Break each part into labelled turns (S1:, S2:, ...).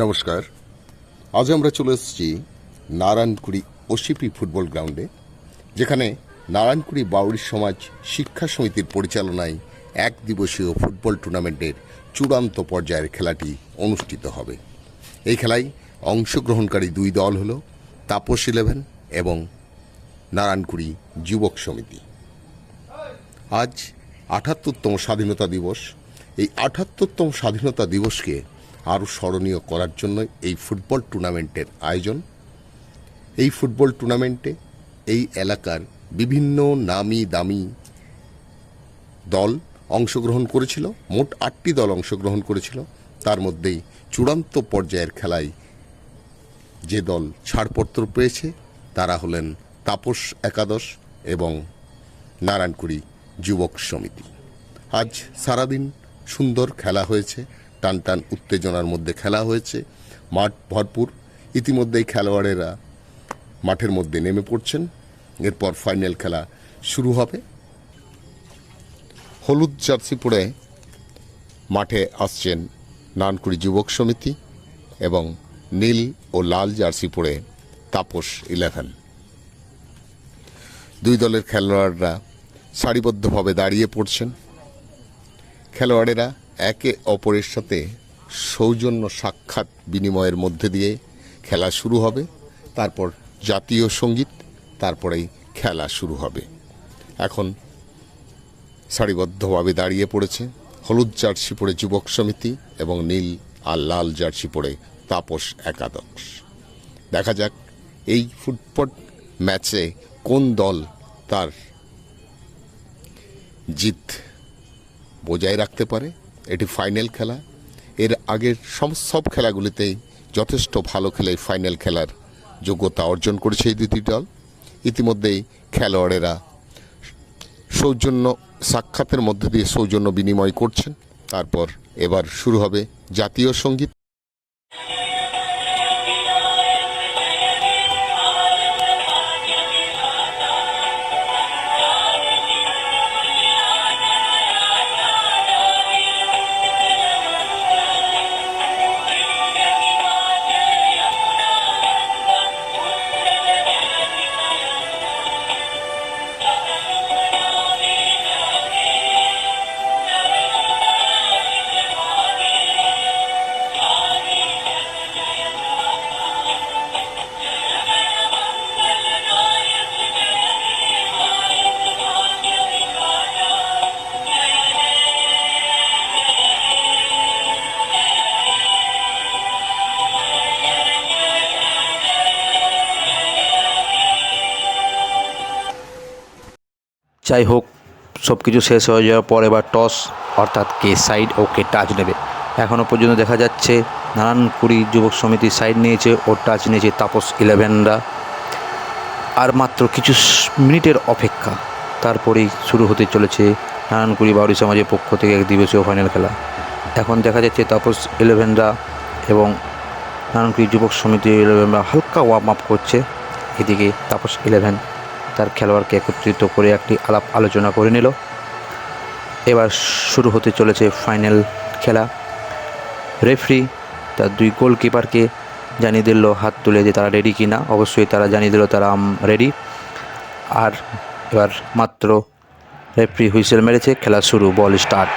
S1: নমস্কার। আজ আমরা চলে এসেছি নারায়ণকুড়ি ওসিপি ফুটবল গ্রাউন্ডে, যেখানে নারায়ণকুড়ি বাউরি সমাজ শিক্ষা সমিতির পরিচালনায় এক দিবসীয় ফুটবল টুর্নামেন্টের চূড়ান্ত পর্যায়ের খেলাটি অনুষ্ঠিত হবে। এই খেলায় অংশগ্রহণকারী দুই দল হল তাপস 11 এবং নারায়ণকুড়ি যুবক সমিতি। আজ ৭৮তম স্বাধীনতা দিবস। এই ৭৮তম স্বাধীনতা দিবসকে আরও স্মরণীয় করার জন্য এই ফুটবল টুর্নামেন্টের আয়োজন। এই ফুটবল টুর্নামেন্টে এই এলাকার বিভিন্ন নামি দামি দল অংশগ্রহণ করেছিল। মোট ৮টি দল অংশগ্রহণ করেছিল। তার মধ্যেই চূড়ান্ত পর্যায়ের খেলায় যে দল ছাড়পত্র পেয়েছে তারা হলেন তাপস 11 এবং নারায়ণকুড়ি যুবক সমিতি। আজ সারাদিন সুন্দর খেলা হয়েছে, টান টান উত্তেজনার মধ্যে খেলা হয়েছে, মাঠ ভরপুর। ইতিমধ্যেই খেলোয়াড়েরা মাঠের মধ্যে নেমে পড়ছেন। এরপর ফাইনাল খেলা শুরু হবে। হলুদ জার্সি পরে মাঠে আসছেন নারায়ণকুড়ি যুবক সমিতি এবং নীল ও লাল জার্সি পরে তাপস 11। দুই দলের খেলোয়াড়রা সারিবদ্ধভাবে দাঁড়িয়ে পড়ছেন। খেলোয়াড়েরা একে অপরের সাথে সৌজন্য সাক্ষাৎ বিনিময়ের মধ্যে দিয়ে খেলা শুরু হবে। তারপর জাতীয় সঙ্গীত, তারপরেই খেলা শুরু হবে। এখন সারিবদ্ধভাবে দাঁড়িয়ে পড়েছে হলুদ জার্সি পরে যুবক সমিতি এবং নীল আর লাল জার্সি পরে তাপস 11। দেখা যাক এই ফুটবল ম্যাচে কোন দল তার জিত বজায় রাখতে পারে। এটি ফাইনাল খেলা। এর আগের সব খেলাগুলিতেই যথেষ্ট ভালো খেলে ফাইনাল খেলার যোগ্যতা অর্জন করেছে এই দুটি দল। ইতিমধ্যেই খেলোয়াড়েরা সৌজন্য সাক্ষাতের মধ্যে দিয়ে সৌজন্য বিনিময় করছেন। তারপর এবার শুরু হবে জাতীয় সঙ্গীত।
S2: যাই হোক, সব কিছু শেষ হয়ে যাওয়ার পর এবার টস, অর্থাৎ কে সাইড ও কে টাচ নেবে। এখনও পর্যন্ত দেখা যাচ্ছে নারায়ণকুড়ি যুবক সমিতি সাইড নিয়েছে ও টাচ নিয়েছে তাপস 11রা। আর মাত্র কিছু মিনিটের অপেক্ষা, তারপরেই শুরু হতে চলেছে নারায়ণকুড়ি বাউরি সমাজের পক্ষ থেকে এক দিবসীয় ফাইনাল খেলা। এখন দেখা যাচ্ছে তাপস 11রা এবং নারায়ণকুড়ি যুবক সমিতি 11রা হালকা ওয়ার্ম আপ করছে। এদিকে তাপস 11 তার খেলোয়াড়কে একত্রিত করে একটি আলাপ আলোচনা করে নিল। এবার শুরু হতে চলেছে ফাইনাল খেলা। রেফারি তার দুই গোলকিপারকে জানিয়ে দিল হাত তুলে যে তারা রেডি কিনা। অবশ্যই তারা জানিয়ে দিল তারা রেডি। আর এবার মাত্র রেফারি হুইসেল মেরেছে, খেলা শুরু, বল স্টার্ট।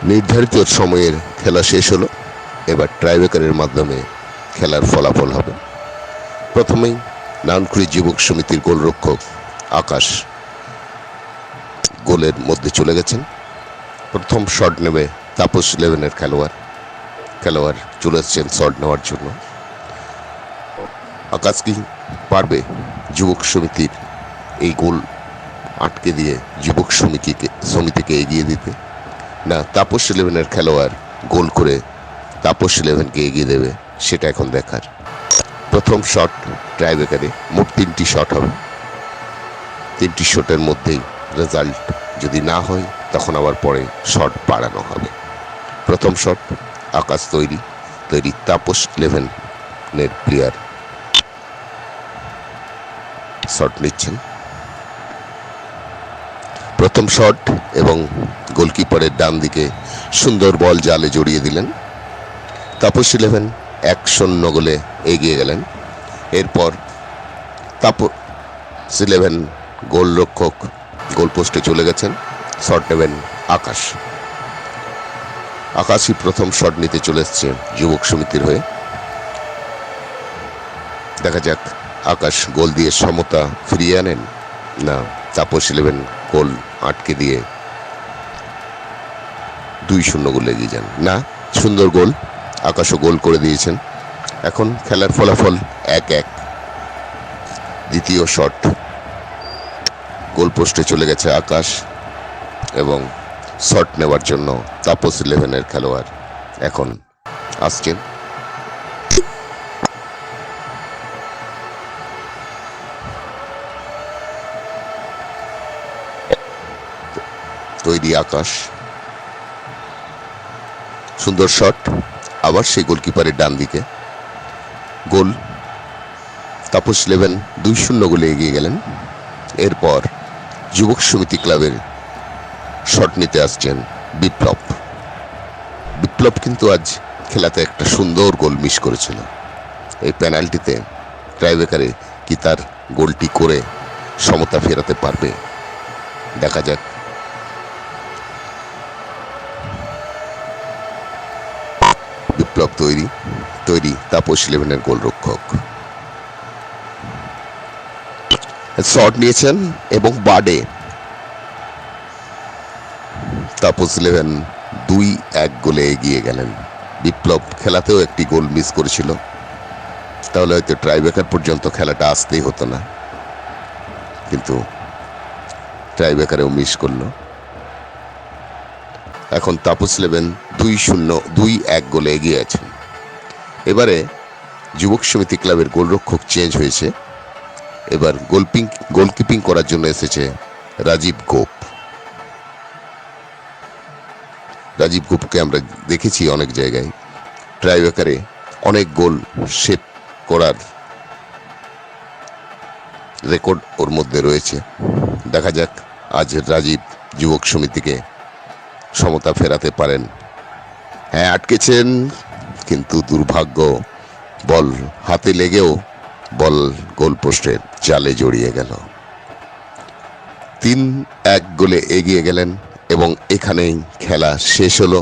S1: নির্ধারিত সময়ের খেলা শেষ হলো। এবার ট্রাইব্রেকারের মাধ্যমে খেলার ফলাফল হবে। প্রথমেই নারায়ণকুড়ি যুবক সমিতির গোলরক্ষক আকাশ গোলের মধ্যে চলে গেছেন। প্রথম শট নেবে তাপস 11-এর খেলোয়াড় চলে এসছেন শট নেওয়ার জন্য। আকাশ কি পারবে যুবক সমিতির এই গোল আটকে দিয়ে যুবক সমিতিকে এগিয়ে দিতে, না তাপস 11-এর খেলোয়াড় গোল করে তাপস 11-কে এগিয়ে দেবে, সেটা এখন দেখার। প্রথম শট ট্রাইব্রেকারে মোট 3টি শট হবে। 3টি শটের মধ্যেই রেজাল্ট যদি না হয় তখন আবার পরে শট বাড়ানো হবে। প্রথম শট আকাশ তৈরি তাপস 11-এর প্লেয়ার শট নিচ্ছেন। প্রথম শট এবং গোলকিপারের ডান দিকে সুন্দর বল জালে জড়িয়ে দিলেন। তাপস 11 1-0 গোলে এগিয়ে গেলেন। এরপর তাপস 11 গোলরক্ষক গোলপোস্টে চলে গেছেন। শট নেবেন আকাশই প্রথম শট নিতে চলে এসছে যুবক সমিতির হয়ে। দেখা যাক আকাশ গোল দিয়ে সমতা ফিরিয়ে আনেন, না তাপস 11 গোল আটকে দিয়ে 2-0 গোলে এগিয়ে যান। না, সুন্দর গোল, আকাশও গোল করে দিয়েছেন। এখন খেলার ফলাফল 1-1। দ্বিতীয় শট গোল পোস্টে চলে গেছে আকাশ এবং শট নেওয়ার জন্য তাপস 11-এর খেলোয়াড় এখন আসছেন। তৈরি আকাশ, সুন্দর শট, আবার সেই গোলকিপারের ডান দিকে গোল। তাপস 11 2-0 গোলে এগিয়ে গেলেন। এরপর যুবক সমিতি ক্লাবের শট নিতে আসছেন বিপ্লব কিন্তু আজ খেলাতে একটা সুন্দর গোল মিস করেছিল। এই পেনাল্টিতে ট্রাইব্রেকারে কি তার গোলটি করে সমতা ফেরাতে পারবে, দেখা যাক। বিপ্লব তৈরি তাপস 11-এর গোলরক্ষক শট নিয়েছেন এবং বাডে তাপস 11 2-1 গোলে এগিয়ে গেলেন। বিপ্লব খেলাতেও একটি গোল মিস করেছিল, তাহলে হয়তো ট্রাইব্রেকার পর্যন্ত খেলাটা আসতেই হতো না, কিন্তু ট্রাইব্রেকারেও মিস করলো। এখন তাপস 11 2-1 গোলে এগিয়ে আছেন। এবারে যুবক সমিতি ক্লাবের গোলরক্ষক চেঞ্জ হয়েছে। এবার গোলকিপিং করার জন্য এসেছে রাজীব গোপকে আমরা দেখেছি অনেক জায়গায়, ট্রাইব্রেকারে অনেক গোল সেভ করার রেকর্ড ওর মধ্যে রয়েছে। দেখা যাক আজ রাজীব যুবক সমিতিকে সমতা ফেরাতে পারেন। হ্যাঁ, আটকেছেন, কিন্তু দুর্ভাগ্য, বল হাতে লেগেও বল গোলপোস্টের জালে জড়িয়ে গেল। 3-1 গোলে এগিয়ে গেলেন এবং এখানেই খেলা শেষ হলো।